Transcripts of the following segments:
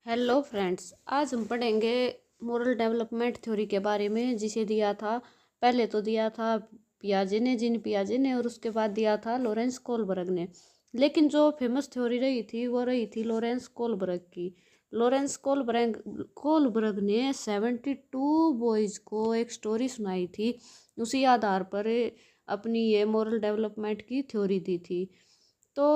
Hello friends, आज हम पढ़ेंगे मोरल डेवलपमेंट थ्योरी के बारे में, जिसे दिया था पहले तो दिया था जीन पियाजे ने और उसके बाद दिया था लॉरेंस कोलबर्ग ने। लेकिन जो फेमस थ्योरी रही थी वो रही थी लॉरेंस कोलबर्ग की। लॉरेंस कोलबर्ग ने 72 बॉयज़ को एक स्टोरी सुनाई थी। उसी आधार पर अपनी ये मोरल डेवलपमेंट की थ्योरी दी थी। तो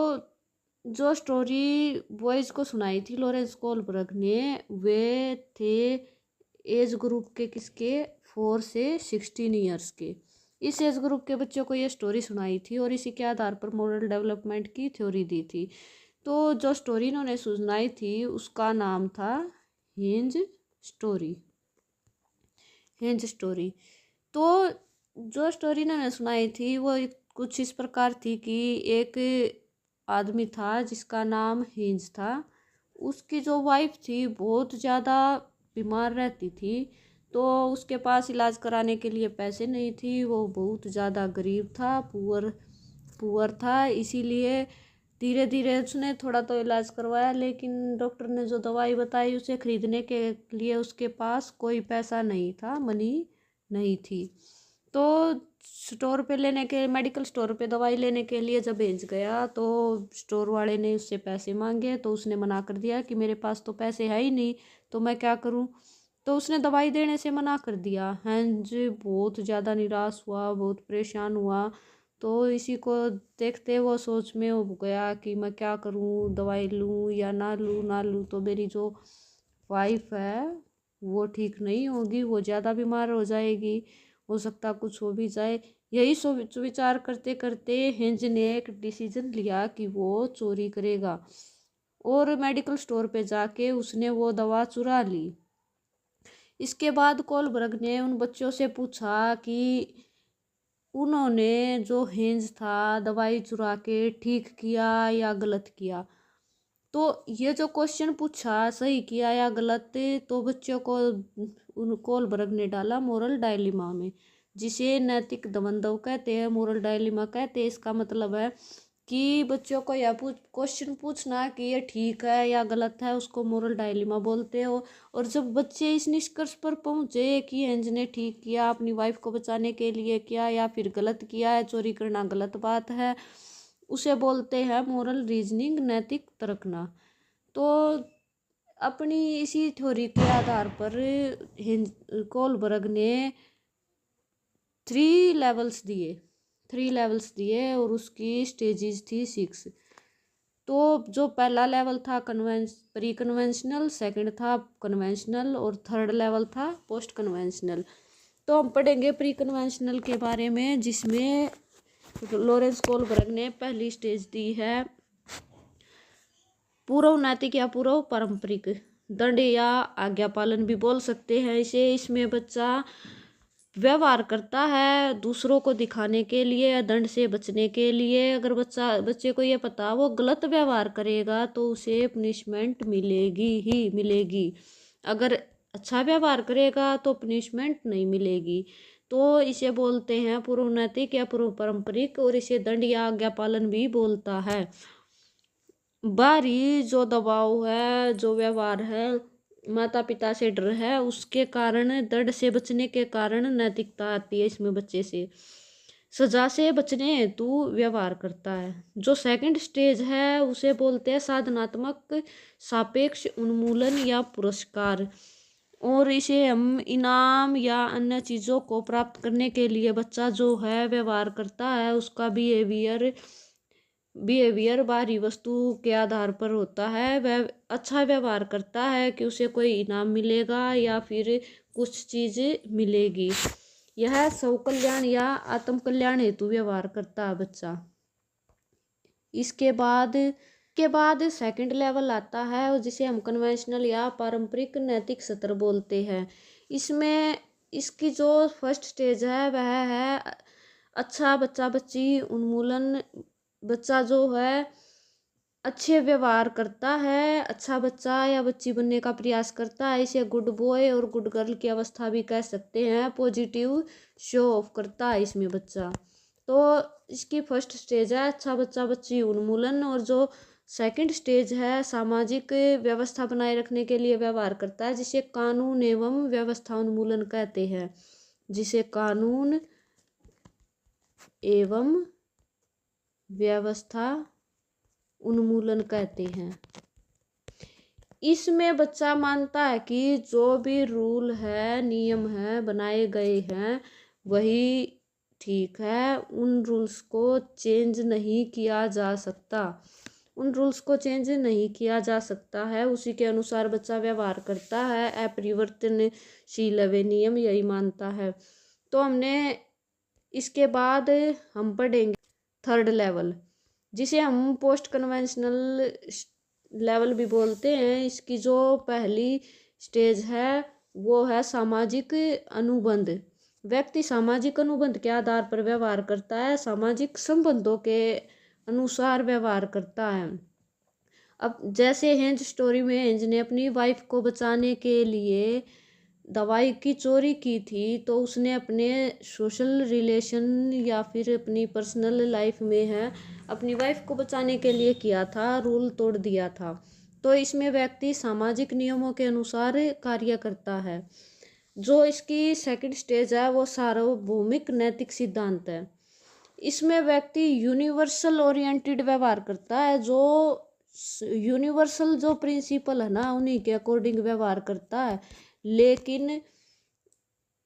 जो स्टोरी बॉयज़ को सुनाई थी लॉरेंस कोलबर्ग ने, वे थे एज ग्रुप के किसके, 4 से 16 ईयर्स के। इस एज ग्रुप के बच्चों को ये स्टोरी सुनाई थी और इसी के आधार पर मॉरल डेवलपमेंट की थ्योरी दी थी। तो जो स्टोरी इन्होंने सुनाई थी उसका नाम था हेंज स्टोरी। Henge story. तो जो स्टोरी इन्होंने सुनाई थी वो कुछ इस प्रकार थी कि एक आदमी था जिसका नाम हेंज था। उसकी जो वाइफ थी बहुत ज़्यादा बीमार रहती थी, तो उसके पास इलाज कराने के लिए पैसे नहीं थी। वो बहुत ज़्यादा गरीब था, पुअर था। इसीलिए धीरे धीरे उसने थोड़ा तो इलाज करवाया, लेकिन डॉक्टर ने जो दवाई बताई उसे खरीदने के लिए उसके पास कोई पैसा नहीं था, मनी नहीं थी। तो स्टोर पे लेने के मेडिकल स्टोर पे दवाई लेने के लिए जब भेज गया तो स्टोर वाले ने उससे पैसे मांगे, तो उसने मना कर दिया कि मेरे पास तो पैसे है ही नहीं, तो मैं क्या करूं। तो उसने दवाई देने से मना कर दिया। हेंज बहुत ज़्यादा निराश हुआ, बहुत परेशान हुआ। तो इसी को देखते वो सोच में हो गया कि मैं क्या करूं, दवाई लूं या ना लूं तो मेरी जो वाइफ है वो ठीक नहीं होगी, वो ज़्यादा बीमार हो जाएगी, हो सकता कुछ हो भी जाए। यही सोच विचार करते करते हेंज ने एक डिसीजन लिया कि वो चोरी करेगा और मेडिकल स्टोर पे जाके उसने वो दवा चुरा ली। इसके बाद कोलबर्ग ने उन बच्चों से पूछा कि उन्होंने जो हेंज था दवाई चुरा के ठीक किया या गलत किया। तो ये जो क्वेश्चन पूछा सही किया या गलत, तो बच्चों को उन कोलबर्ग ने डाला मोरल डायलिमा में, जिसे नैतिक द्वंद्व कहते हैं, मोरल डायलिमा कहते हैं। इसका मतलब है कि बच्चों को यह क्वेश्चन पूछना कि ये ठीक है या गलत है, उसको मोरल डायलिमा बोलते हो। और जब बच्चे इस निष्कर्ष पर पहुंचे कि हेंज ने ठीक किया, अपनी वाइफ को बचाने के लिए किया, या फिर गलत किया है, चोरी करना गलत बात है, उसे बोलते हैं मोरल रीजनिंग, नैतिक तर्कना। तो अपनी इसी थ्योरी के आधार पर कोलबर्ग ने थ्री लेवल्स दिए और उसकी स्टेजेस थी 6। तो जो पहला लेवल था प्री कन्वेंशनल, सेकंड था कन्वेंशनल और थर्ड लेवल था पोस्ट कन्वेंशनल। तो हम पढ़ेंगे प्री कन्वेंशनल के बारे में, जिसमें लॉरेंस कोलबर्ग ने पहली स्टेज दी है पूर्व नैतिक या पूर्व पारंपरिक दंड या आज्ञा पालन भी बोल सकते हैं इसे। इसमें बच्चा व्यवहार करता है दूसरों को दिखाने के लिए या दंड से बचने के लिए। अगर बच्चे को ये पता वो गलत व्यवहार करेगा तो उसे पनिशमेंट मिलेगी ही मिलेगी। अगर अच्छा व्यवहार करेगा तो पनिशमेंट नहीं मिलेगी। तो इसे बोलते हैं पूर्व नैतिक या पूर्व पारंपरिक, और इसे दंड या आज्ञा पालन भी बोलता है। बाहरी जो दबाव है, जो व्यवहार है, माता पिता से डर है, उसके कारण दंड से बचने के कारण नैतिकता आती है इसमें। बच्चे से सजा से बचने हेतु व्यवहार करता है। जो सेकंड स्टेज है उसे बोलते हैं साधनात्मक सापेक्ष उन्मूलन या पुरस्कार, और इसे हम इनाम या अन्य चीज़ों को प्राप्त करने के लिए बच्चा जो है व्यवहार करता है, उसका बिहेवियर बाहरी वस्तु के आधार पर होता है। वह अच्छा व्यवहार करता है कि उसे कोई इनाम मिलेगा या फिर कुछ चीज़ मिलेगी। यह स्व कल्याण या आत्म कल्याण हेतु व्यवहार करता है बच्चा। इसके बाद सेकंड लेवल आता है जिसे हम कन्वेंशनल या पारंपरिक नैतिक सत्र बोलते हैं। इसमें इसकी जो फर्स्ट स्टेज है वह है अच्छा बच्चा बच्ची उन्मूलन। बच्चा जो है अच्छे व्यवहार करता है, अच्छा बच्चा या बच्ची बनने का प्रयास करता है। इसे गुड बॉय और गुड गर्ल की अवस्था भी कह सकते हैं। पॉजिटिव शो ऑफ करता है इसमें बच्चा। तो इसकी फर्स्ट स्टेज है अच्छा बच्चा बच्ची उन्मूलन, और जो सेकंड स्टेज है सामाजिक व्यवस्था बनाए रखने के लिए व्यवहार करता है, जिसे कानून एवं व्यवस्था उन्मूलन कहते हैं। जिसे कानून एवं व्यवस्था उन्मूलन कहते हैं। इसमें बच्चा मानता है कि जो भी रूल है, नियम है बनाए गए हैं वही ठीक है, उन रूल्स को चेंज नहीं किया जा सकता। उन रूल्स को चेंज नहीं किया जा सकता है, उसी के अनुसार बच्चा व्यवहार करता है, अपरिवर्तनशील वे नियम, यही मानता है। तो हमने इसके बाद हम पढ़ेंगे थर्ड लेवल, जिसे हम पोस्ट कन्वेंशनल लेवल भी बोलते हैं। इसकी जो पहली स्टेज है वो है सामाजिक अनुबंध। व्यक्ति सामाजिक अनुबंध के आधार पर व्यवहार करता है, सामाजिक संबंधों के अनुसार व्यवहार करता है। अब जैसे हेंज स्टोरी में हेंज ने अपनी वाइफ को बचाने के लिए दवाई की चोरी की थी, तो उसने अपने सोशल रिलेशन या फिर अपनी पर्सनल लाइफ में है अपनी वाइफ को बचाने के लिए किया था, रूल तोड़ दिया था। तो इसमें व्यक्ति सामाजिक नियमों के अनुसार कार्य करता है। जो इसकी सेकंड स्टेज है वो सार्वभौमिक नैतिक सिद्धांत है। इसमें व्यक्ति यूनिवर्सल ओरिएंटेड व्यवहार करता है, जो यूनिवर्सल जो प्रिंसिपल है ना उन्हीं के अकॉर्डिंग व्यवहार करता है, लेकिन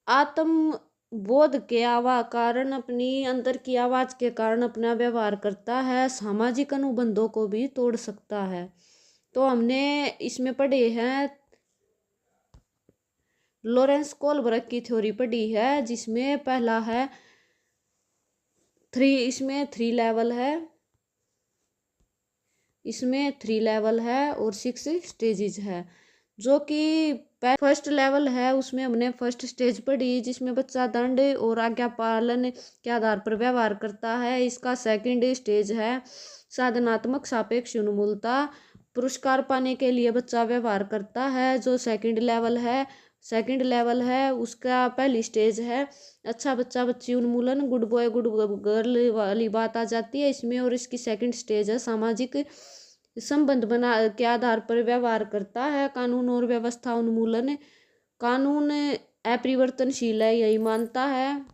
आत्म बोध के कारण, अपनी अंदर की आवाज के कारण अपना व्यवहार करता है, सामाजिक अनुबंधों को भी तोड़ सकता है। तो हमने इसमें पढ़े हैं लॉरेंस कोलबर्ग की थ्योरी पढ़ी है, जिसमें पहला है इसमें थ्री लेवल है और 6 स्टेजेस है। जो कि फर्स्ट लेवल है उसमें हमने फर्स्ट स्टेज पढ़ी, जिसमें बच्चा दंड और आज्ञा पालन के आधार पर व्यवहार करता है। इसका सेकंड स्टेज है साधनात्मक सापेक्ष उन्मूलता। पुरस्कार पाने के लिए बच्चा व्यवहार करता है, जो सेकंड लेवल है उसका पहली स्टेज है अच्छा बच्चा बच्ची उन्मूलन, गुड बॉय गुड गर्ल वाली बात आ जाती है इसमें। और इसकी सेकंड स्टेज है सामाजिक संबंध बना के आधार पर व्यवहार करता है, कानून और व्यवस्था उन्मूलन। कानून अपरिवर्तनशील है, यही मानता है।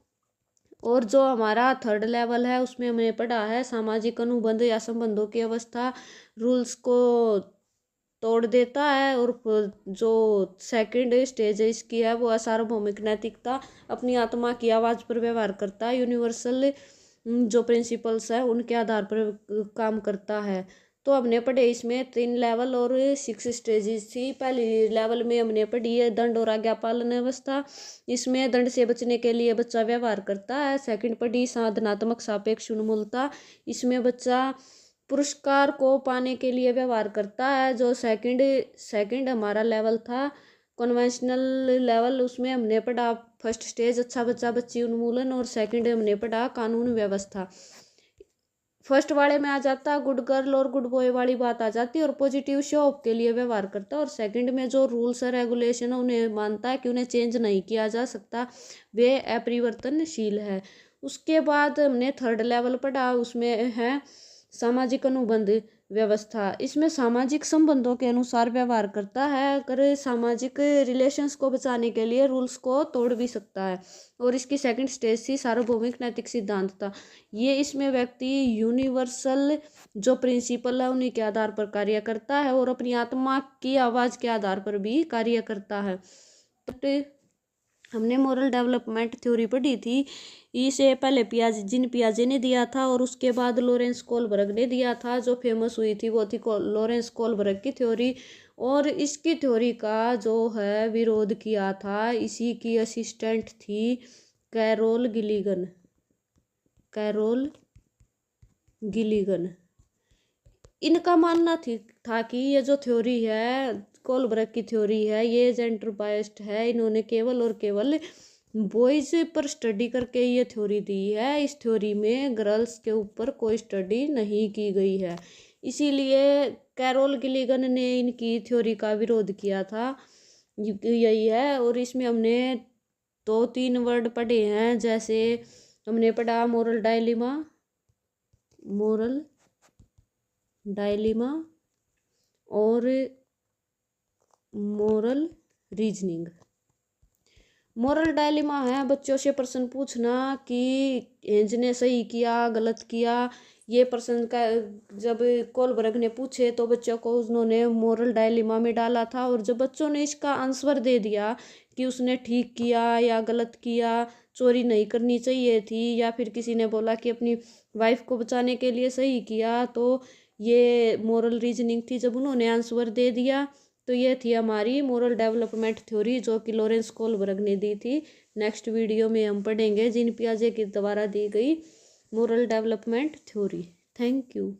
और जो हमारा थर्ड लेवल है उसमें हमने पढ़ा है सामाजिक अनुबंध या संबंधों की अवस्था रूल्स को तोड़ देता है। और जो सेकंड स्टेज है इसकी है वो सार्वभौमिक नैतिकता, अपनी आत्मा की आवाज पर व्यवहार करता है, यूनिवर्सल जो प्रिंसिपल्स है उनके आधार पर काम करता है। तो हमने पढ़े इसमें 3 लेवल और 6 स्टेजेस थी। पहली लेवल में हमने पढ़ी है दंड और आज्ञा पालन अवस्था, इसमें दंड से बचने के लिए बच्चा व्यवहार करता है। सेकंड पढ़ी साधनात्मक सापेक्ष उन्मूलता, इसमें बच्चा पुरस्कार को पाने के लिए व्यवहार करता है। जो सेकंड हमारा लेवल था कन्वेंशनल लेवल, उसमें हमने पढ़ा फर्स्ट स्टेज अच्छा बच्चा बच्ची उन्मूलन, और सेकंड हमने पढ़ा कानून व्यवस्था। फर्स्ट वाले में आ जाता गुड गर्ल और गुड बॉय वाली बात आ जाती और पॉजिटिव शो ऑफ के लिए व्यवहार करता। और सेकंड में जो रूल्स है रेगुलेशन है उन्हें मानता है कि उन्हें चेंज नहीं किया जा सकता, वे अपरिवर्तनशील है। उसके बाद हमने थर्ड लेवल पढ़ा, उसमें है सामाजिक अनुबंध व्यवस्था। इसमें सामाजिक संबंधों के अनुसार व्यवहार करता है, अगर सामाजिक रिलेशंस को बचाने के लिए रूल्स को तोड़ भी सकता है। और इसकी सेकंड स्टेज थी सार्वभौमिक नैतिक सिद्धांत था। ये इसमें व्यक्ति यूनिवर्सल जो प्रिंसिपल है उन्हीं के आधार पर कार्य करता है और अपनी आत्मा की आवाज के आधार पर भी कार्य करता है। हमने मोरल डेवलपमेंट थ्योरी पढ़ी थी, इसे पहले पियाजे ने दिया था और उसके बाद लॉरेंस कोलबर्ग ने दिया था। जो फेमस हुई थी वो थी लॉरेंस कोलबर्ग की थ्योरी। और इसकी थ्योरी का जो है विरोध किया था, इसी की असिस्टेंट थी कैरोल गिलिगन। इनका मानना था कि ये जो थ्योरी है कोलबर्ग की थ्योरी है ये जेंडर बायस्ड है, इन्होंने केवल और केवल बॉयज पर स्टडी करके ये थ्योरी दी है, इस थ्योरी में गर्ल्स के ऊपर कोई स्टडी नहीं की गई है। इसीलिए कैरोल गिलिगन ने इनकी थ्योरी का विरोध किया था, यही है। और इसमें हमने 2-3 वर्ड पढ़े हैं, जैसे हमने पढ़ा मोरल डायलिमा और मोरल रीजनिंग। मोरल डायलिमा है बच्चों से प्रश्न पूछना कि एंज ने सही किया गलत किया। ये प्रश्न का जब कोलबर्ग ने पूछे तो बच्चों को उन्होंने मोरल डायलिमा में डाला था, और जब बच्चों ने इसका आंसर दे दिया कि उसने ठीक किया या गलत किया, चोरी नहीं करनी चाहिए थी, या फिर किसी ने बोला कि अपनी वाइफ को बचाने के लिए सही किया, तो ये मोरल रीजनिंग थी। जब उन्होंने आंसर दे दिया तो ये थी हमारी मोरल डेवलपमेंट थ्योरी, जो कि लॉरेंस कोलबर्ग ने दी थी। नेक्स्ट वीडियो में हम पढ़ेंगे जीन पियाजे के द्वारा दी गई moral development theory. Thank you.